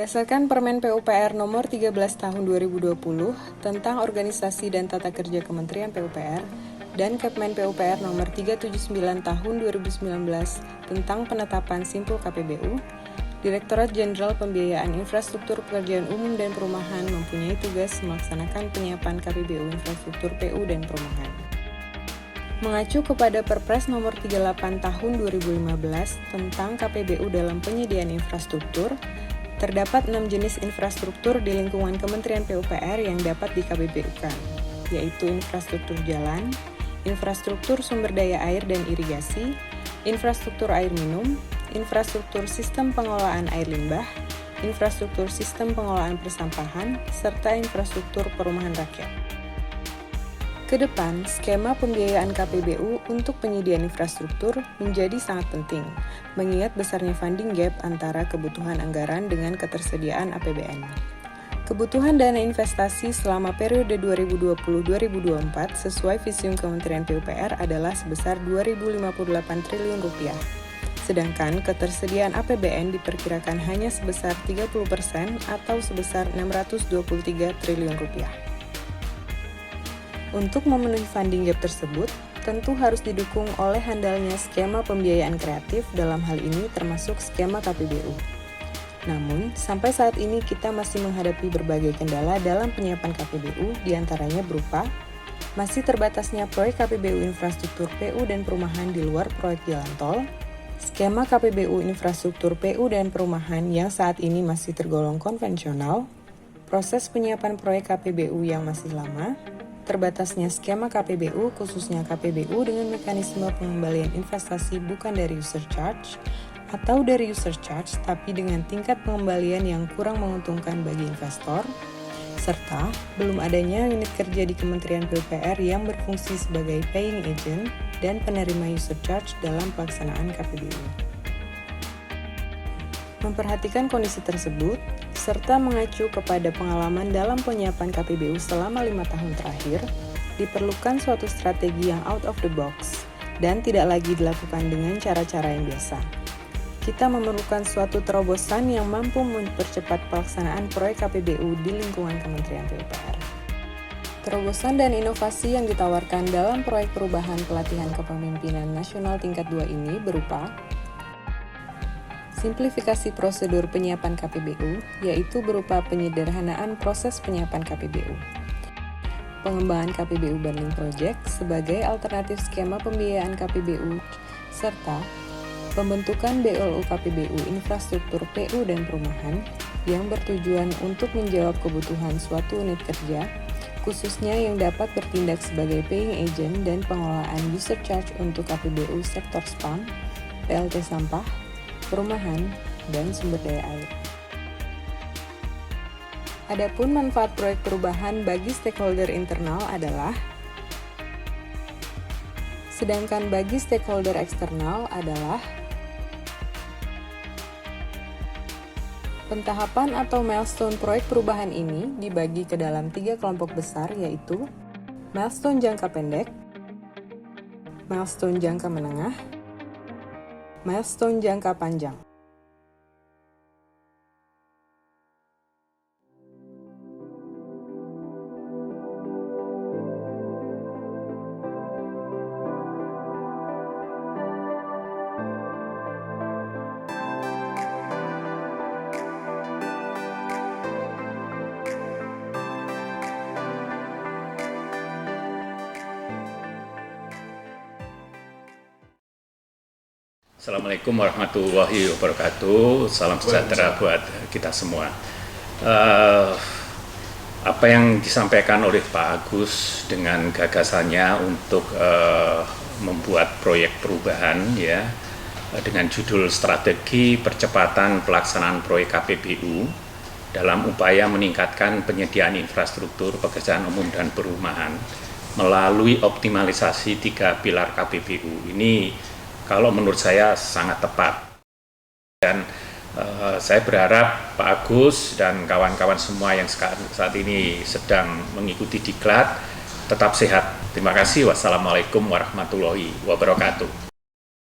Berdasarkan Permen PUPR Nomor 13 Tahun 2020 tentang Organisasi dan Tata Kerja Kementerian PUPR dan Kepmen PUPR Nomor 379 Tahun 2019 tentang penetapan simpul KPBU, Direktorat Jenderal Pembiayaan Infrastruktur Pekerjaan Umum dan Perumahan mempunyai tugas melaksanakan penyiapan KPBU Infrastruktur PU dan Perumahan. Mengacu kepada Perpres Nomor 38 Tahun 2015 tentang KPBU dalam penyediaan infrastruktur, terdapat 6 jenis infrastruktur di lingkungan Kementerian PUPR yang dapat di-KPBU-kan, yaitu infrastruktur jalan, infrastruktur sumber daya air dan irigasi, infrastruktur air minum, infrastruktur sistem pengelolaan air limbah, infrastruktur sistem pengelolaan persampahan, serta infrastruktur perumahan rakyat. Kedepan, skema pembiayaan KPBU untuk penyediaan infrastruktur menjadi sangat penting, mengingat besarnya funding gap antara kebutuhan anggaran dengan ketersediaan APBN. Kebutuhan dana investasi selama periode 2020-2024 sesuai Visium Kementerian PUPR adalah sebesar Rp2.058 triliun, sedangkan ketersediaan APBN diperkirakan hanya sebesar 30% atau sebesar Rp623 triliun. Untuk memenuhi funding gap tersebut, tentu harus didukung oleh handalnya skema pembiayaan kreatif, dalam hal ini termasuk skema KPBU. Namun, sampai saat ini kita masih menghadapi berbagai kendala dalam penyiapan KPBU, diantaranya berupa masih terbatasnya proyek KPBU infrastruktur PU dan perumahan di luar proyek jalan tol, skema KPBU infrastruktur PU dan perumahan yang saat ini masih tergolong konvensional, proses penyiapan proyek KPBU yang masih lama, terbatasnya skema KPBU khususnya KPBU dengan mekanisme pengembalian investasi bukan dari user charge atau dari user charge tapi dengan tingkat pengembalian yang kurang menguntungkan bagi investor, serta belum adanya unit kerja di Kementerian PUPR yang berfungsi sebagai paying agent dan penerima user charge dalam pelaksanaan KPBU. Memperhatikan kondisi tersebut, serta mengacu kepada pengalaman dalam penyiapan KPBU selama 5 tahun terakhir, diperlukan suatu strategi yang out of the box dan tidak lagi dilakukan dengan cara-cara yang biasa. Kita memerlukan suatu terobosan yang mampu mempercepat pelaksanaan proyek KPBU di lingkungan Kementerian PUPR. Terobosan dan inovasi yang ditawarkan dalam proyek perubahan pelatihan kepemimpinan nasional tingkat 2 ini berupa simplifikasi prosedur penyiapan KPBU, yaitu berupa penyederhanaan proses penyiapan KPBU. Pengembangan KPBU Bundling Project sebagai alternatif skema pembiayaan KPBU, serta pembentukan BLU KPBU Infrastruktur PU dan Perumahan yang bertujuan untuk menjawab kebutuhan suatu unit kerja, khususnya yang dapat bertindak sebagai paying agent dan pengelolaan user charge untuk KPBU sektor spam, PLT sampah, perumahan, dan sumber daya air. Adapun manfaat proyek perubahan bagi stakeholder internal adalah, sedangkan bagi stakeholder eksternal adalah pentahapan atau milestone proyek perubahan ini dibagi ke dalam 3 kelompok besar, yaitu milestone jangka pendek, milestone jangka menengah, milestone jangka panjang. Assalamualaikum warahmatullahi wabarakatuh. Salam sejahtera buat kita semua. Apa yang disampaikan oleh Pak Agus dengan gagasannya untuk membuat proyek perubahan, ya, dengan judul Strategi Percepatan Pelaksanaan Proyek KPBU dalam upaya meningkatkan penyediaan infrastruktur pekerjaan umum dan perumahan melalui optimalisasi 3 pilar KPBU. Ini kalau menurut saya sangat tepat, dan saya berharap Pak Agus dan kawan-kawan semua yang saat ini sedang mengikuti diklat tetap sehat. Terima kasih. Wassalamualaikum warahmatullahi wabarakatuh.